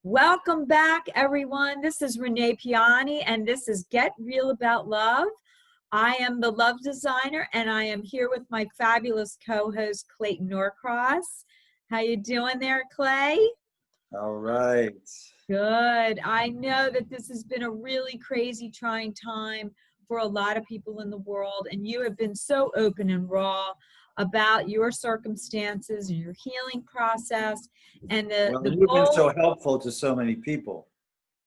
Welcome back, everyone. This is Renee Piani, and this is Get Real About Love. I am the love designer, and I am here with my fabulous co-host, Clayton Norcross. How you doing there, Clay? All right. Good. I know that this has been a really crazy, trying time for a lot of people in the world, and you have been so open and raw about your circumstances and your healing process and Well, the and you've been goal. so helpful to so many people.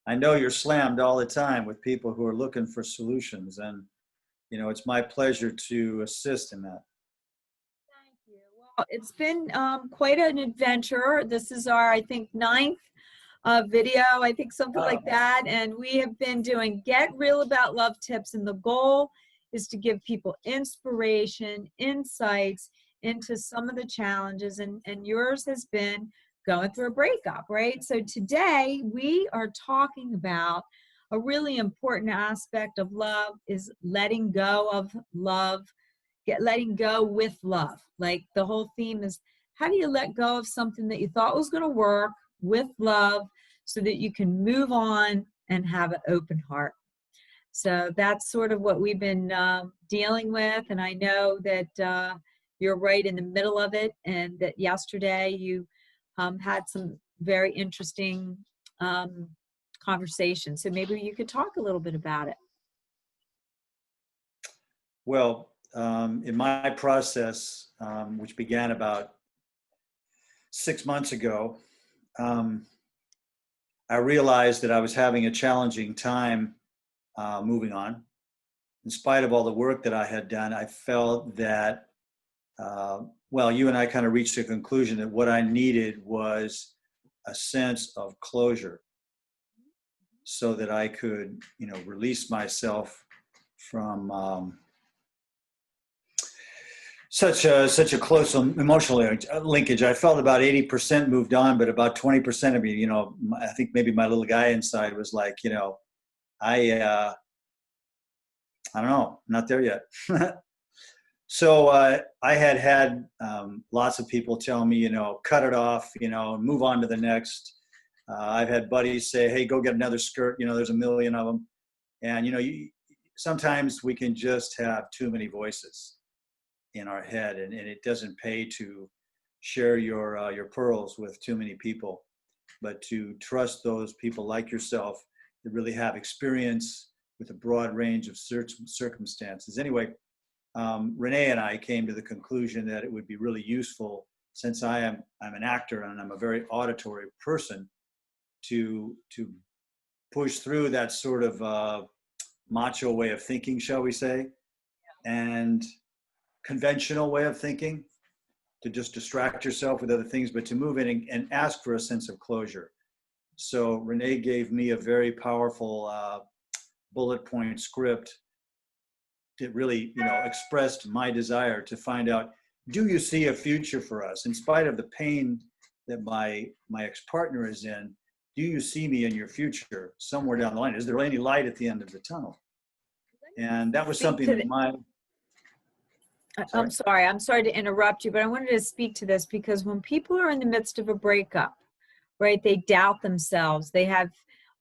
I know you're slammed all the time with people who are looking for solutions, and it's my pleasure to assist in that. Thank you. Well, it's been quite an adventure. This is our, I think, ninth video, I think something like Wow. that. And we have been doing Get Real About Love tips. And the goal is to give people inspiration, insights into some of the challenges. And yours has been going through a breakup, right? So today we are talking about a really important aspect of love is letting go of love, letting go with love. Like the whole theme is, how do you let go of something that you thought was going to work with love so that you can move on and have an open heart? So that's sort of what we've been dealing with. And I know that you're right in the middle of it, and that yesterday you had some very interesting conversations. So maybe you could talk a little bit about it. Well, in my process, which began about 6 months ago, I realized that I was having a challenging time moving on. In spite of all the work that I had done, I felt that, well, you and I kind of reached a conclusion that what I needed was a sense of closure so that I could, release myself from such a close emotional linkage. I felt about 80% moved on, but about 20% of me, I think maybe my little guy inside was like, I don't know, I'm not there yet. So I had lots of people tell me, cut it off, move on to the next. I've had buddies say, hey, go get another skirt. There's a million of them. And, sometimes we can just have too many voices in our head, and it doesn't pay to share your pearls with too many people, but to trust those people like yourself that really have experience with a broad range of circumstances. Anyway, Renee and I came to the conclusion that it would be really useful, since I'm an actor and I'm a very auditory person, to push through that sort of macho way of thinking, shall we say, and conventional way of thinking, to just distract yourself with other things, but to move in and ask for a sense of closure. So Renee gave me a very powerful bullet point script that really, expressed my desire to find out, do you see a future for us? In spite of the pain that my ex-partner is in, do you see me in your future somewhere down the line? Is there any light at the end of the tunnel? And that was something that I'm sorry to interrupt you, but I wanted to speak to this because when people are in the midst of a breakup, right, they doubt themselves. They have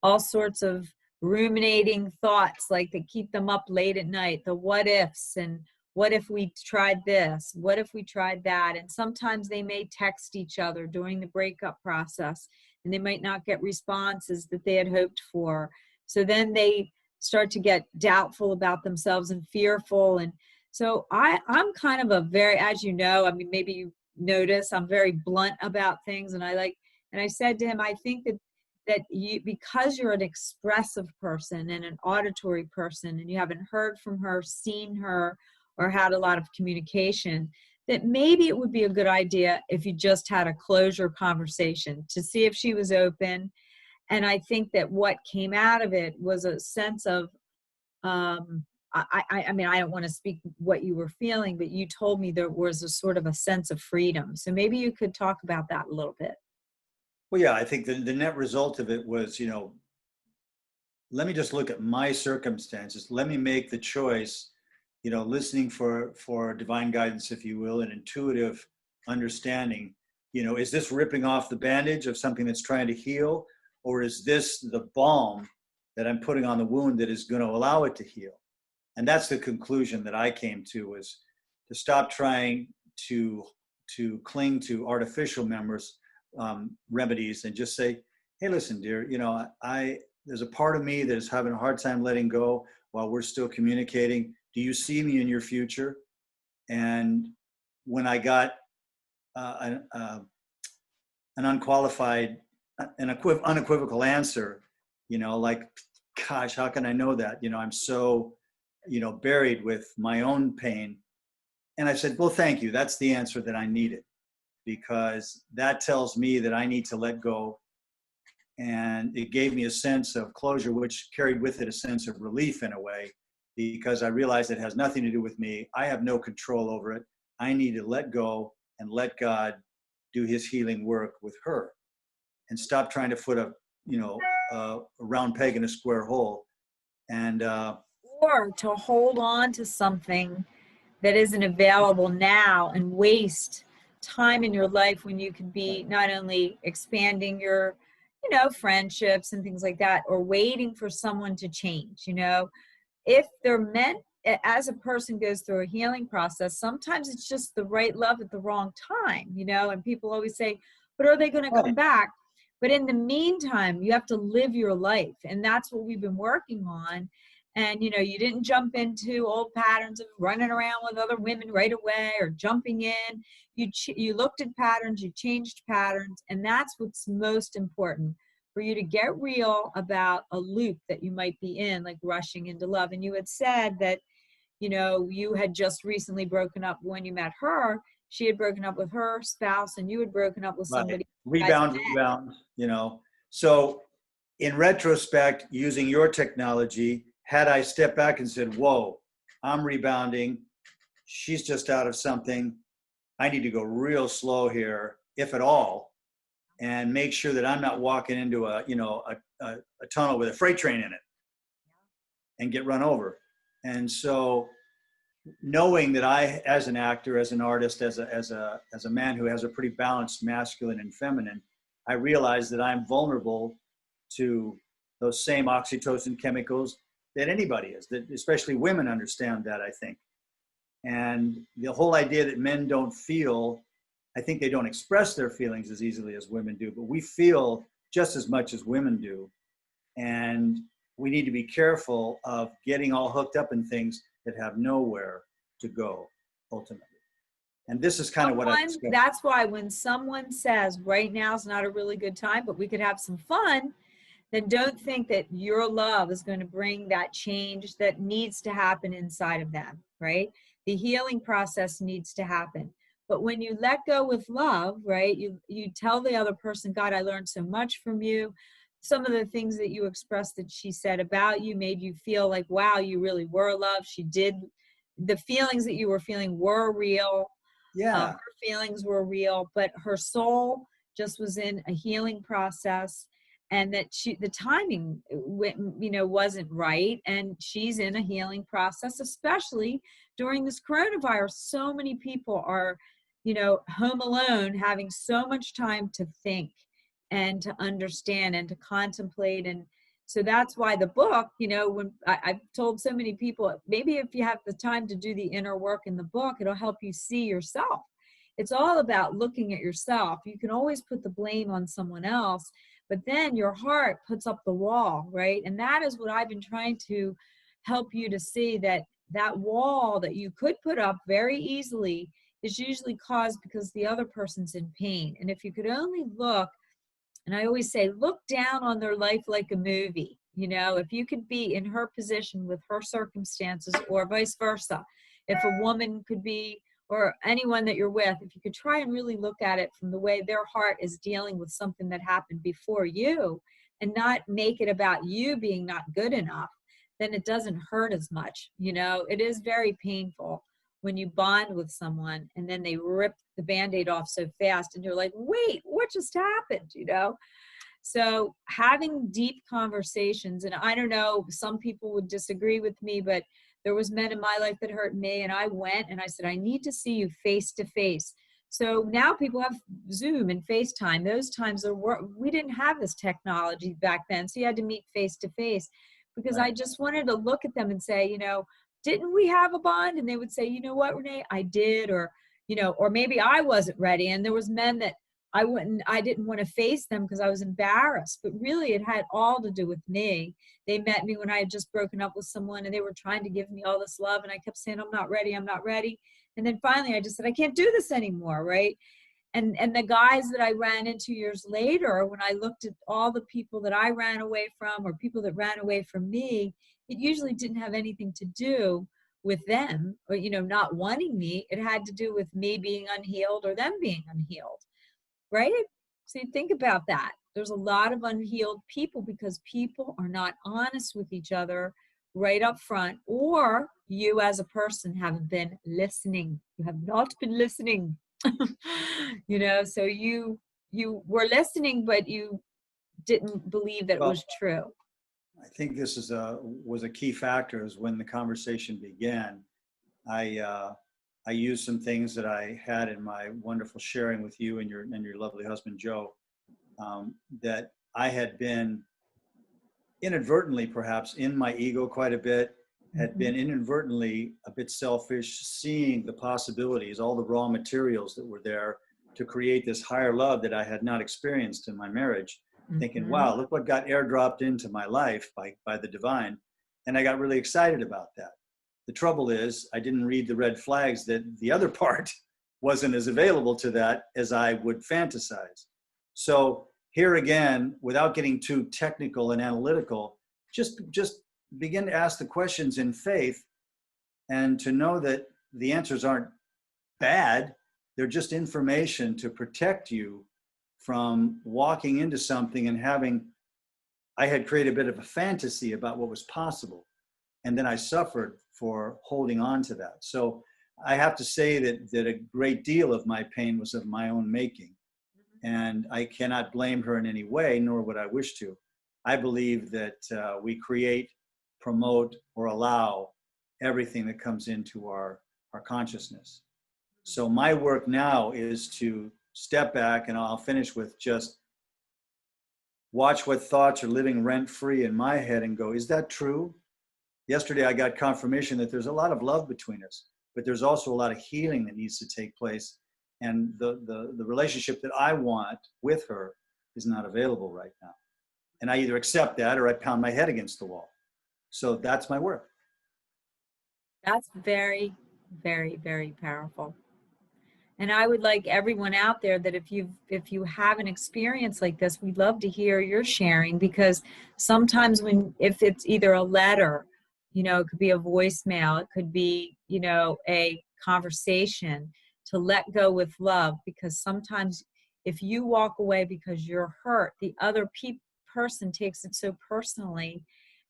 all sorts of ruminating thoughts, like they keep them up late at night, the what ifs, and what if we tried this? What if we tried that? And sometimes they may text each other during the breakup process, and they might not get responses that they had hoped for. So then they start to get doubtful about themselves and fearful. And so I'm kind of a very, as you know, I mean, maybe you notice, I'm very blunt about things. And I said to him, I think that you, because you're an expressive person and an auditory person, and you haven't heard from her, seen her, or had a lot of communication, that maybe it would be a good idea if you just had a closure conversation to see if she was open. And I think that what came out of it was a sense of, I mean, I don't want to speak what you were feeling, but you told me there was a sort of a sense of freedom. So maybe you could talk about that a little bit. Well, yeah, I think the net result of it was, let me just look at my circumstances. Let me make the choice, listening for divine guidance, if you will, and intuitive understanding. Is this ripping off the bandage of something that's trying to heal? or is this the balm that I'm putting on the wound that is going to allow it to heal? And that's the conclusion that I came to, was to stop trying to cling to artificial remedies and just say, hey, listen, dear, there's a part of me that is having a hard time letting go while we're still communicating. Do you see me in your future? And when I got an unequivocal answer, like, gosh, how can I know that? I'm so, buried with my own pain. And I said, well, thank you. That's the answer that I needed, because that tells me that I need to let go. And it gave me a sense of closure, which carried with it a sense of relief in a way, because I realized it has nothing to do with me. I have no control over it. I need to let go and let God do his healing work with her, and stop trying to put a round peg in a square hole. And or to hold on to something that isn't available now and waste time in your life when you could be not only expanding your friendships and things like that, or waiting for someone to change. If they're meant, as a person goes through a healing process, sometimes it's just the right love at the wrong time, and people always say, but are they going to come back? But in the meantime, you have to live your life, and that's what we've been working on. And you didn't jump into old patterns of running around with other women right away or jumping in. You looked at patterns, you changed patterns, and that's what's most important, for you to get real about a loop that you might be in, like rushing into love. And you had said that you had just recently broken up when you met her. She had broken up with her spouse, and you had broken up with somebody. Rebound. So in retrospect, using your technology, had I stepped back and said, whoa, I'm rebounding, she's just out of something, I need to go real slow here, if at all, and make sure that I'm not walking into a tunnel with a freight train in it and get run over. And so knowing that I, as an actor, as an artist, as a man who has a pretty balanced masculine and feminine, I realize that I'm vulnerable to those same oxytocin chemicals that anybody is, that especially women understand that, I think. And the whole idea that men don't feel, I think they don't express their feelings as easily as women do, but we feel just as much as women do. And we need to be careful of getting all hooked up in things that have nowhere to go, ultimately. And this is kind of what I discovered. That's why when someone says right now is not a really good time, but we could have some fun, then don't think that your love is going to bring that change that needs to happen inside of them, right? The healing process needs to happen. But when you let go with love, right, you tell the other person, God, I learned so much from you. Some of the things that you expressed that she said about you made you feel like, wow, you really were loved. She did. The feelings that you were feeling were real. Yeah. Her feelings were real, but her soul just was in a healing process. And that the timing, wasn't right. And she's in a healing process, especially during this coronavirus. So many people are, home alone, having so much time to think and to understand and to contemplate. And so that's why the book, when I've told so many people, maybe if you have the time to do the inner work in the book, it'll help you see yourself. It's all about looking at yourself. You can always put the blame on someone else, but then your heart puts up the wall, right? And that is what I've been trying to help you to see, that wall that you could put up very easily is usually caused because the other person's in pain. And if you could only look, and I always say, look down on their life like a movie. If you could be in her position with her circumstances, or vice versa, if a woman could be, or anyone that you're with, if you could try and really look at it from the way their heart is dealing with something that happened before you, and not make it about you being not good enough, then it doesn't hurt as much. It is very painful when you bond with someone and then they rip the Band-Aid off so fast and you're like, wait, what just happened? So having deep conversations, and I don't know, some people would disagree with me, but there was men in my life that hurt me, and I went and I said, I need to see you face to face So now people have Zoom and FaceTime. Those times we didn't have this technology back then. So you had to meet face to face, because I Right. just wanted to look at them and say, didn't we have a bond? And they would say, you know what, Renee, I did. Or maybe I wasn't ready. And there was men that I didn't want to face them because I was embarrassed, but really it had all to do with me. They met me when I had just broken up with someone, and they were trying to give me all this love. And I kept saying, I'm not ready. I'm not ready. And then finally I just said, I can't do this anymore. Right. And the guys that I ran into years later, when I looked at all the people that I ran away from, or people that ran away from me, it usually didn't have anything to do with them, or, not wanting me. It had to do with me being unhealed or them being unhealed. Right. So you think about that. There's a lot of unhealed people because people are not honest with each other right up front, or you as a person haven't been listening. You have not been listening. So you were listening, but you didn't believe that it Well, was true. I think this was a key factor is when the conversation began. I used some things that I had in my wonderful sharing with you and your lovely husband Joe, that I had been inadvertently, perhaps in my ego quite a bit, had been inadvertently a bit selfish, seeing the possibilities, all the raw materials that were there to create this higher love that I had not experienced in my marriage, thinking, wow, look what got airdropped into my life by the divine. And I got really excited about that. The trouble is I didn't read the red flags that the other part wasn't as available to that as I would fantasize. So here again, without getting too technical and analytical, just begin to ask the questions in faith, and to know that the answers aren't bad. They're just information to protect you from walking into something and having, I had created a bit of a fantasy about what was possible. And then I suffered for holding on to that. So I have to say that a great deal of my pain was of my own making. And I cannot blame her in any way, nor would I wish to. I believe that we create, promote, or allow everything that comes into our consciousness. So my work now is to step back, and I'll finish with just watch what thoughts are living rent-free in my head and go, is that true? Yesterday, I got confirmation that there's a lot of love between us, but there's also a lot of healing that needs to take place. And the relationship that I want with her is not available right now. And I either accept that or I pound my head against the wall. So that's my work. That's very, very, very powerful. And I would like everyone out there that if you have an experience like this, we'd love to hear your sharing, because sometimes if it's either a letter, it could be a voicemail, it could be, a conversation, to let go with love, because sometimes if you walk away because you're hurt, the other person takes it so personally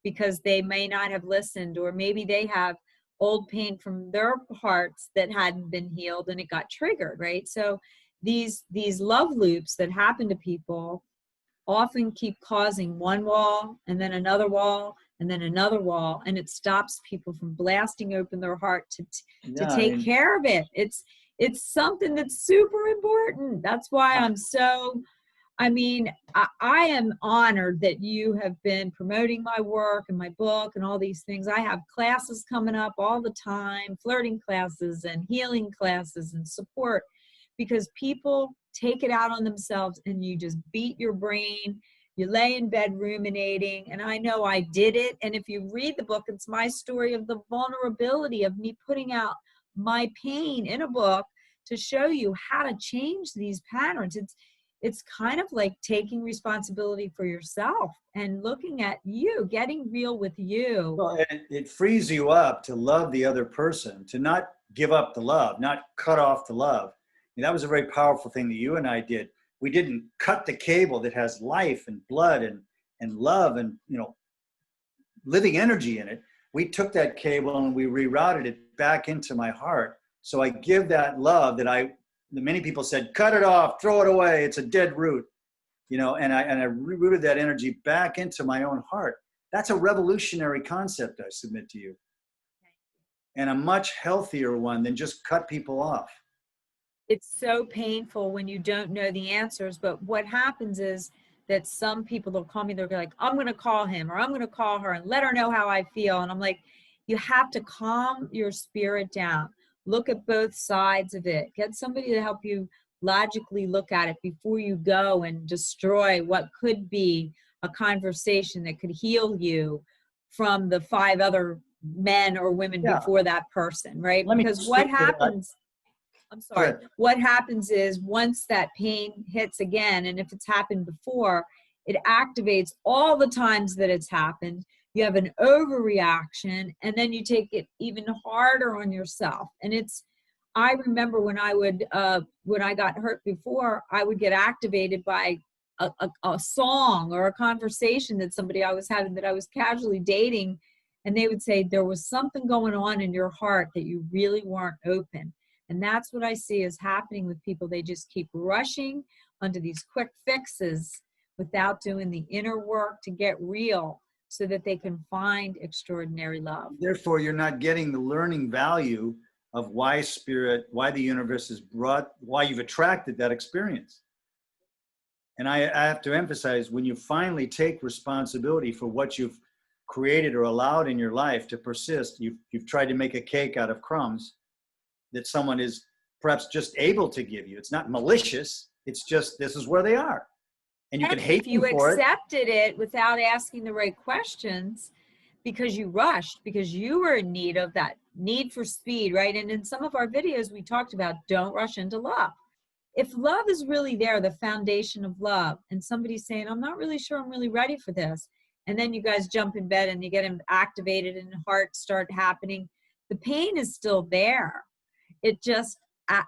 because they may not have listened, or maybe they have old pain from their hearts that hadn't been healed and it got triggered, right? So these love loops that happen to people often keep causing one wall and then another wall and then another wall, and it stops people from blasting open their heart to take care of it. It's something that's super important. That's why I am honored that you have been promoting my work and my book and all these things. I have classes coming up all the time, flirting classes and healing classes and support, because people take it out on themselves and you just beat your brain. You lay in bed ruminating, and I know I did it. And if you read the book, it's my story of the vulnerability of me putting out my pain in a book to show you how to change these patterns. It's kind of like taking responsibility for yourself and looking at you, getting real with you. Well, it frees you up to love the other person, to not give up the love, not cut off the love. And that was a very powerful thing that you and I did. We didn't cut the cable that has life and blood and love and, living energy in it. We took that cable and we rerouted it back into my heart. So I give that love that many people said, cut it off, throw it away, it's a dead root, and I rerouted that energy back into my own heart. That's a revolutionary concept, I submit to you, and a much healthier one than just cut people off. it's so painful when you don't know the answers. But what happens is that some people, they'll call me, they're like, I'm going to call him or I'm going to call her and let her know how I feel. And I'm like, you have to calm your spirit down. Look at both sides of it. Get somebody to help you logically look at it before you go and destroy what could be a conversation that could heal you from the 5 other men or women Yeah. before that person, right? Let me Because what speak to that. happens, I'm sorry, Good. what happens is once that pain hits again, and if it's happened before, it activates all the times that it's happened. You have an overreaction, and then you take it even harder on yourself. And I remember when I got hurt before, I would get activated by a song or a conversation that somebody I was having, that I was casually dating, and they would say there was something going on in your heart that you really weren't open. And that's what I see is happening with people. They just keep rushing onto these quick fixes without doing the inner work to get real so that they can find extraordinary love. Therefore, you're not getting the learning value of why spirit, why the universe has brought, why you've attracted that experience. And I have to emphasize, when you finally take responsibility for what you've created or allowed in your life to persist, you've tried to make a cake out of crumbs that someone is perhaps just able to give you. It's not malicious. It's just, this is where they are. And you can hate them for it. If you accepted it without asking the right questions, because you rushed, because you were in need of that need for speed, right? And in some of our videos, we talked about don't rush into love. If love is really there, the foundation of love, and somebody's saying, I'm not really sure I'm really ready for this, and then you guys jump in bed and you get activated and hearts start happening, the pain is still there. It just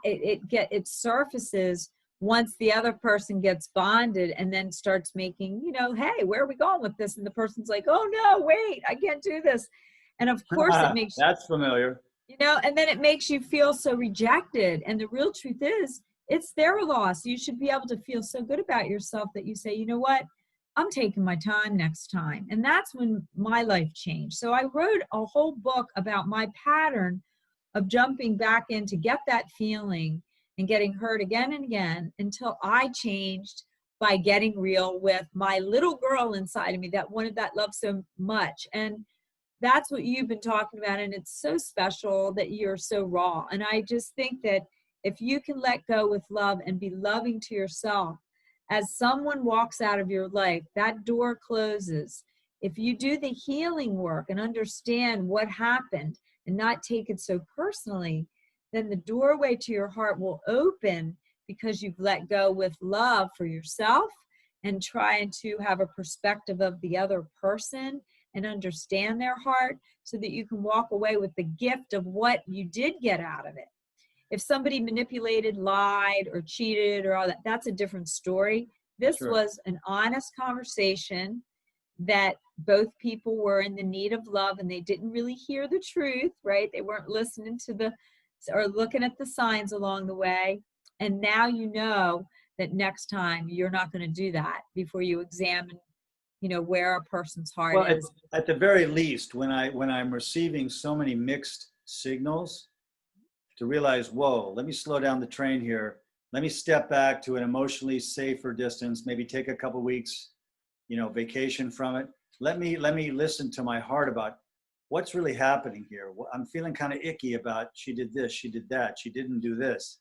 it surfaces once the other person gets bonded and then starts making, hey, where are we going with this? And the person's like, oh no, wait, I can't do this. And of course it makes that's familiar. And then it makes you feel so rejected. And the real truth is, it's their loss. You should be able to feel so good about yourself that you say, you know what, I'm taking my time next time. And that's when my life changed. So I wrote a whole book about my pattern of jumping back in to get that feeling and getting hurt again and again until I changed by getting real with my little girl inside of me that wanted that love so much. And that's what you've been talking about. And it's so special that you're so raw. And I just think that if you can let go with love and be loving to yourself, as someone walks out of your life, that door closes. If you do the healing work and understand what happened and not take it so personally, then the doorway to your heart will open because you've let go with love for yourself and trying to have a perspective of the other person and understand their heart so that you can walk away with the gift of what you did get out of it. If somebody manipulated, lied, or cheated or all that, that's a different story. This was an honest conversation that both people were in the need of love and they didn't really hear the truth, right? They weren't listening to or looking at the signs along the way. And now you know that next time you're not going to do that before you examine, where a person's heart is. At the very least, when I'm receiving so many mixed signals, to realize, whoa, let me slow down the train here. Let me step back to an emotionally safer distance, maybe take a couple weeks, vacation from it. Let me listen to my heart about what's really happening here. I'm feeling kind of icky about she did this, she did that, she didn't do this.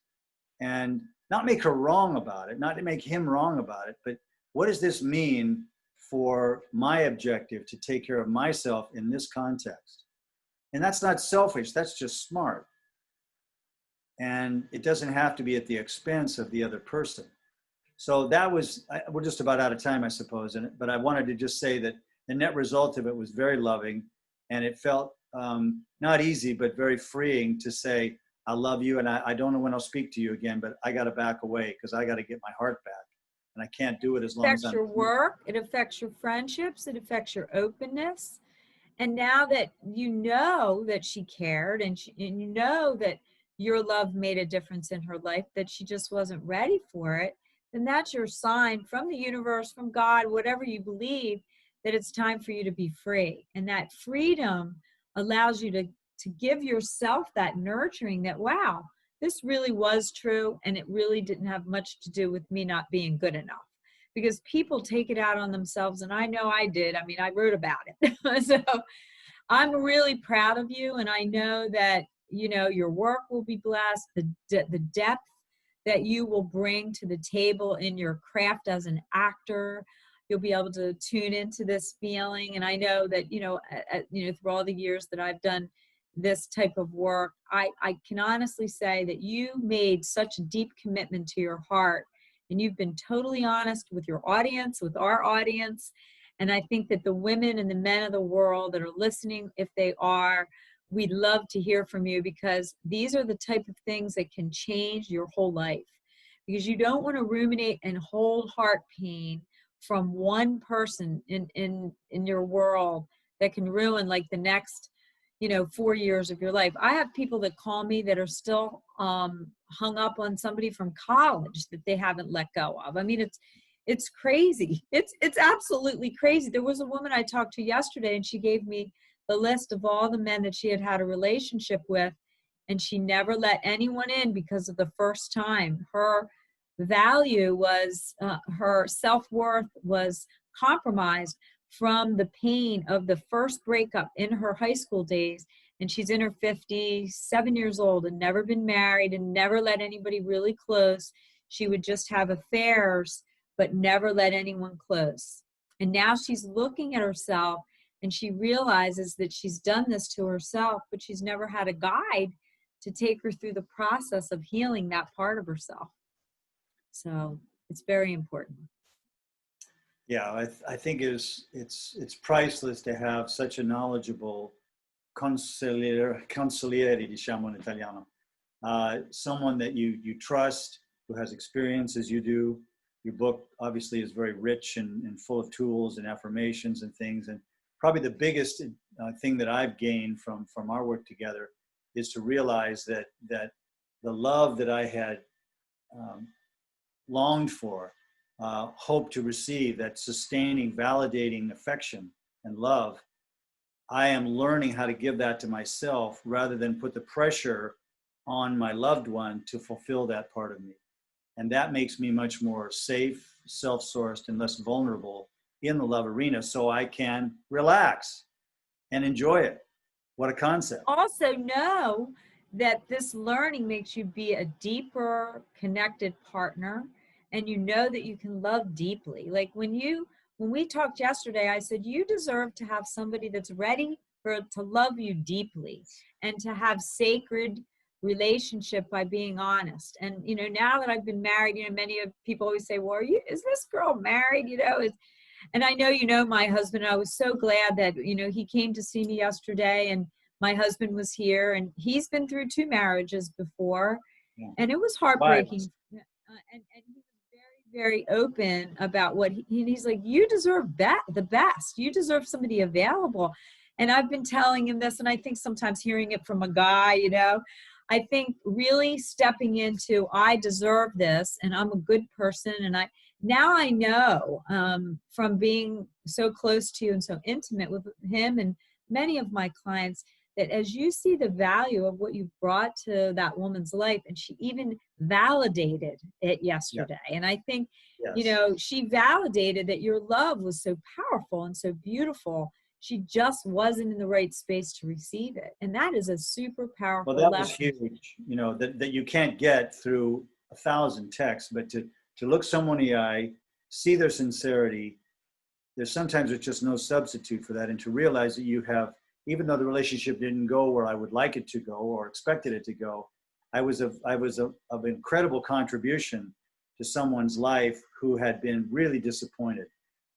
And not make her wrong about it, not to make him wrong about it, but what does this mean for my objective to take care of myself in this context? And that's not selfish, that's just smart. And it doesn't have to be at the expense of the other person. So we're just about out of time, I suppose. But I wanted to just say that the net result of it was very loving. And it felt not easy, but very freeing to say, I love you. And I don't know when I'll speak to you again, but I got to back away because I got to get my heart back. And I can't do it as long as I'm. It affects your work. It affects your friendships. It affects your openness. And now that you know that she cared and you know that your love made a difference in her life, that she just wasn't ready for it, then that's your sign from the universe, from God, whatever you believe, that it's time for you to be free. And that freedom allows you to give yourself that nurturing that, wow, this really was true, and it really didn't have much to do with me not being good enough. Because people take it out on themselves, and I know I did. I mean, I wrote about it. So I'm really proud of you, and I know that, you know, your work will be blessed. The depth that you will bring to the table in your craft as an actor, you'll be able to tune into this feeling. And I know that, you know, through all the years that I've done this type of work, I can honestly say that you made such a deep commitment to your heart, and you've been totally honest with your audience, with our audience. And I think that the women and the men of the world that are listening, if they are, we'd love to hear from you, because these are the type of things that can change your whole life. Because you don't want to ruminate and hold heart pain from one person in your world that can ruin like the next, you know, 4 years of your life. I have people that call me that are still hung up on somebody from college that they haven't let go of. I mean, it's crazy. It's absolutely crazy. There was a woman I talked to yesterday, and she gave me the list of all the men that she had had a relationship with, and she never let anyone in because of the first time. Her value was, her self-worth was compromised from the pain of the first breakup in her high school days. And she's in her 50s, 7 years old, and never been married and never let anybody really close. She would just have affairs, but never let anyone close. And now she's looking at herself, and she realizes that she's done this to herself, but she's never had a guide to take her through the process of healing that part of herself. So it's very important. Yeah, I think it's priceless to have such a knowledgeable consigliere, diciamo in Italiano, someone that you trust, who has experience as you do. Your book obviously is very rich and full of tools and affirmations and things. And probably the biggest thing that I've gained from our work together is to realize that the love that I had longed for, hoped to receive, that sustaining, validating affection and love, I am learning how to give that to myself rather than put the pressure on my loved one to fulfill that part of me. And that makes me much more safe, self-sourced, and less vulnerable in the love arena, so I can relax and enjoy it. What a concept. Also know that this learning makes you be a deeper connected partner, and you know that you can love deeply. Like when we talked yesterday, I said you deserve to have somebody that's ready to love you deeply and to have sacred relationship by being honest. And you know, now that I've been married, you know, many of people always say, well, is this girl married? You know, and I know, you know, my husband, I was so glad that, you know, he came to see me yesterday, and my husband was here, and he's been through 2 marriages before. Yeah. And it was heartbreaking. And he was very, very open about what he's like, you deserve the best. You deserve somebody available. And I've been telling him this, and I think sometimes hearing it from a guy, you know, I think really stepping into, I deserve this, and I'm a good person. And now I know from being so close to you and so intimate with him and many of my clients, that as you see the value of what you brought to that woman's life, and she even validated it yesterday. Yeah. And I think, yes, you know, she validated that your love was so powerful and so beautiful. She just wasn't in the right space to receive it. And that is a super powerful lesson. Well, that was huge, you know, that you can't get through 1,000 texts, but to look someone in the eye, see their sincerity, there's just no substitute for that. And to realize that you have, even though the relationship didn't go where I would like it to go or expected it to go, I was of incredible contribution to someone's life who had been really disappointed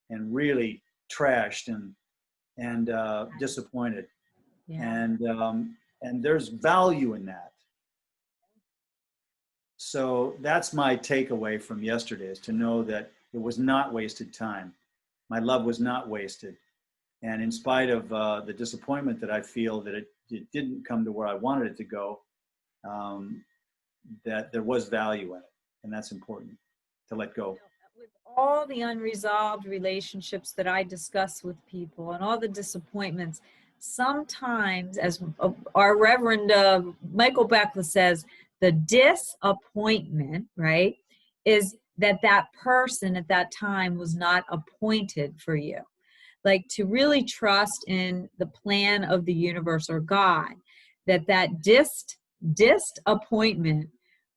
and really trashed and disappointed. Yeah. And there's value in that. So that's my takeaway from yesterday, is to know that it was not wasted time. My love was not wasted. And in spite of the disappointment that I feel that it didn't come to where I wanted it to go, that there was value in it. And that's important to let go. With all the unresolved relationships that I discuss with people and all the disappointments, sometimes, as our Reverend Michael Beckwith says, The disappointment, right, is that that person at that time was not appointed for you. Like, to really trust in the plan of the universe or God, that disappointment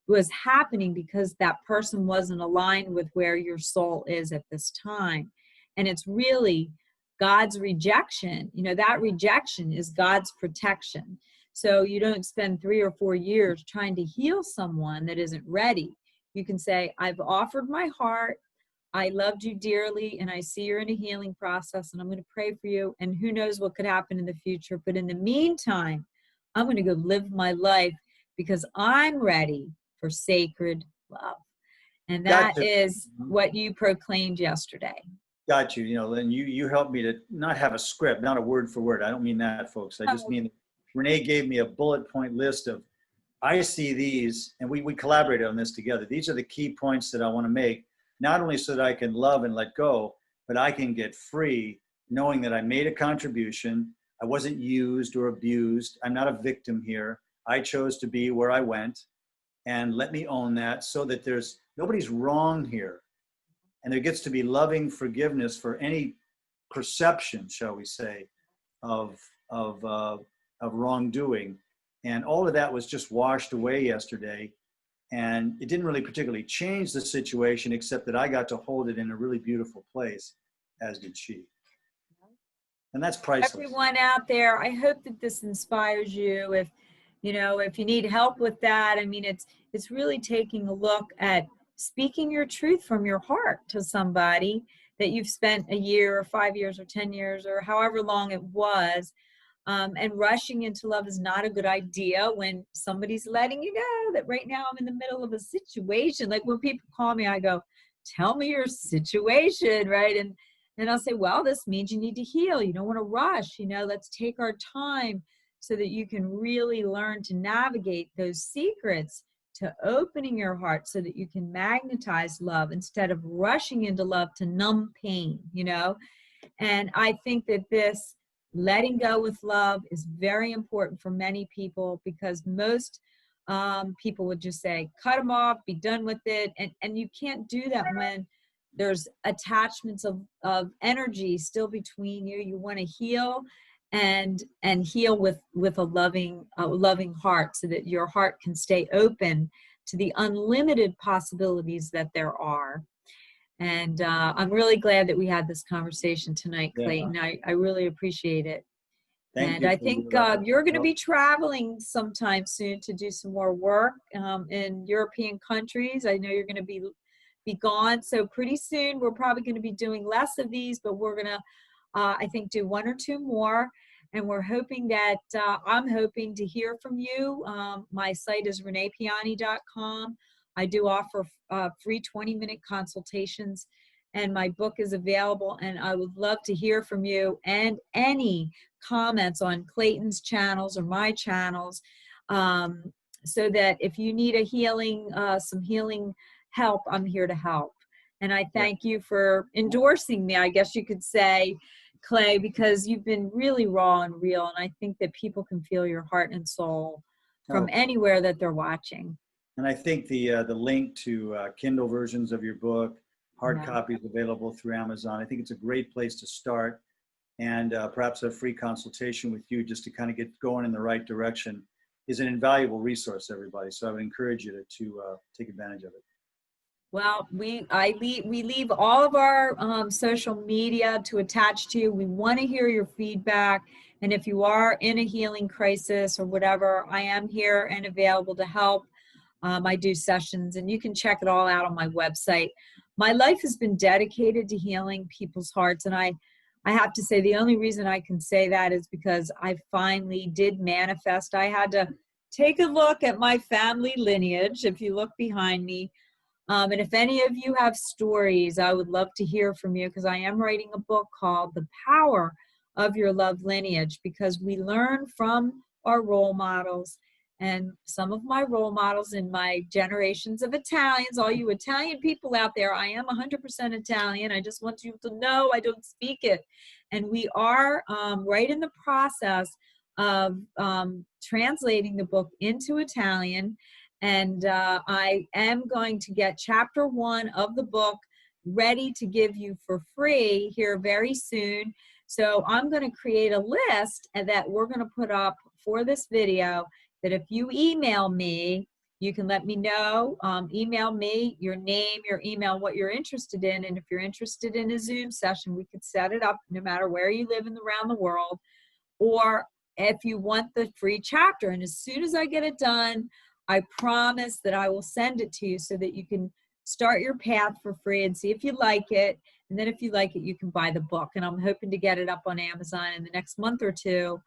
was happening because that person wasn't aligned with where your soul is at this time. And it's really God's rejection. You know, that rejection is God's protection. So you don't spend 3 or 4 years trying to heal someone that isn't ready. You can say, I've offered my heart. I loved you dearly, and I see you're in a healing process, and I'm going to pray for you. And who knows what could happen in the future. But in the meantime, I'm going to go live my life because I'm ready for sacred love. And that Gotcha. is what you proclaimed yesterday. Got you. You know, Lynn, you helped me to not have a script, not a word for word. I don't mean that, folks. I just mean Renee gave me a bullet point list of, I see these, and we collaborated on this together. These are the key points that I want to make, not only so that I can love and let go, but I can get free knowing that I made a contribution. I wasn't used or abused. I'm not a victim here. I chose to be where I went, and let me own that so that nobody's wrong here. And there gets to be loving forgiveness for any perception, shall we say, of wrongdoing. And all of that was just washed away yesterday. And it didn't really particularly change the situation, except that I got to hold it in a really beautiful place, as did she. And that's priceless. Everyone out there, I hope that this inspires you. If you need help with that, I mean, it's really taking a look at speaking your truth from your heart to somebody that you've spent a year or 5 years or 10 years or however long it was. And rushing into love is not a good idea when somebody's letting you know that right now I'm in the middle of a situation. Like, when people call me, I go, tell me your situation, right? And I'll say, well, this means you need to heal. You don't want to rush, let's take our time so that you can really learn to navigate those secrets to opening your heart so that you can magnetize love instead of rushing into love to numb pain, And I think that this letting go with love is very important for many people, because most people would just say, cut them off, be done with it. And you can't do that when there's attachments of energy still between you. You want to heal and heal with a loving heart so that your heart can stay open to the unlimited possibilities that there are. And I'm really glad that we had this conversation tonight, Clayton. Yeah. I really appreciate it. Thank you. I think you're going to be traveling sometime soon to do some more work in European countries. I know you're going to be gone. So pretty soon we're probably going to be doing less of these, but we're going to, I think, do 1 or 2 more. And we're hoping that, I'm hoping to hear from you. My site is reneepiani.com. I do offer free 20-minute consultations, and my book is available. And I would love to hear from you and any comments on Clayton's channels or my channels, so that if you need a healing, some healing help, I'm here to help. And I thank you for endorsing me, I guess you could say, Clay, because you've been really raw and real. And I think that people can feel your heart and soul from anywhere that they're watching. And I think the link to Kindle versions of your book, hard copies available through Amazon, I think it's a great place to start. And perhaps a free consultation with you just to kind of get going in the right direction is an invaluable resource, everybody. So I would encourage you to take advantage of it. Well, we leave all of our social media to attach to you. We want to hear your feedback. And if you are in a healing crisis or whatever, I am here and available to help. I do sessions, and you can check it all out on my website. My life has been dedicated to healing people's hearts. And I have to say, the only reason I can say that is because I finally did manifest. I had to take a look at my family lineage. If you look behind me, and if any of you have stories, I would love to hear from you, because I am writing a book called The Power of Your Love Lineage, because we learn from our role models. And some of my role models in my generations of Italians, all you Italian people out there, I am 100% Italian. I just want you to know I don't speak it. And we are right in the process of translating the book into Italian. And I am going to get chapter 1 of the book ready to give you for free here very soon. So I'm going to create a list that we're going to put up for this video, that if you email me, you can let me know. Email me your name, your email, what you're interested in. And if you're interested in a Zoom session, we could set it up no matter where you live around the world. Or if you want the free chapter. And as soon as I get it done, I promise that I will send it to you so that you can start your path for free and see if you like it. And then if you like it, you can buy the book. And I'm hoping to get it up on Amazon in the next month or two,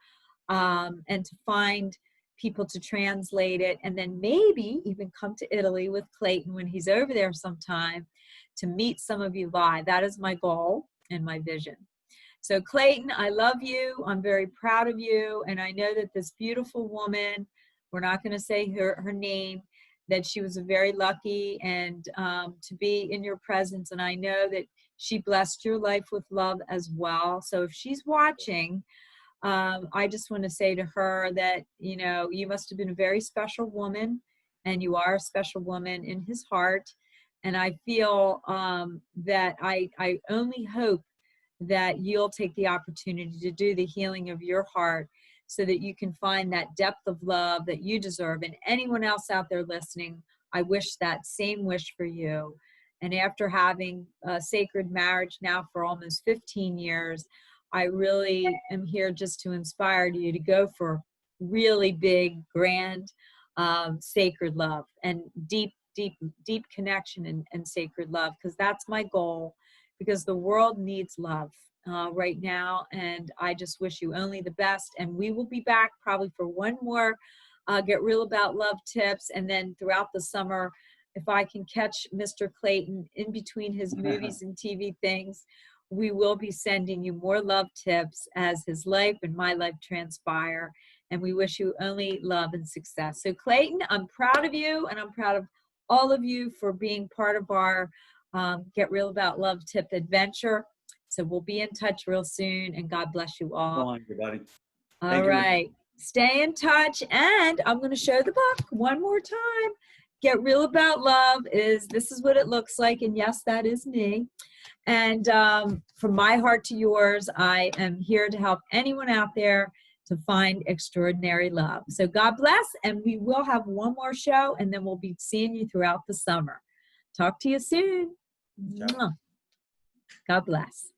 and to find people to translate it, and then maybe even come to Italy with Clayton when he's over there sometime to meet some of you live. That is my goal and my vision. So Clayton, I love you. I'm very proud of you. And I know that this beautiful woman, we're not going to say her name, that she was very lucky and to be in your presence. And I know that she blessed your life with love as well. So if she's watching, I just want to say to her that, you know, you must have been a very special woman, and you are a special woman in his heart. And I feel that I only hope that you'll take the opportunity to do the healing of your heart so that you can find that depth of love that you deserve. And anyone else out there listening, I wish that same wish for you. And after having a sacred marriage now for almost 15 years, I really am here just to inspire you to go for really big, grand, sacred love and deep connection and sacred love, because that's my goal, because the world needs love right now. And I just wish you only the best. And we will be back probably for one more Get Real About Love tips. And then throughout the summer, if I can catch Mr. Clayton in between his movies and TV things, we will be sending you more love tips as his life and my life transpire. And we wish you only love and success. So Clayton, I'm proud of you, and I'm proud of all of you for being part of our Get Real About Love tip adventure. So we'll be in touch real soon, and God bless you all. Go on, everybody. All right. Stay in touch. And I'm going to show the book one more time. Get Real About Love this is what it looks like. And yes, that is me. And from my heart to yours, I am here to help anyone out there to find extraordinary love. So God bless, and we will have one more show, and then we'll be seeing you throughout the summer. Talk to you soon. Ciao. God bless.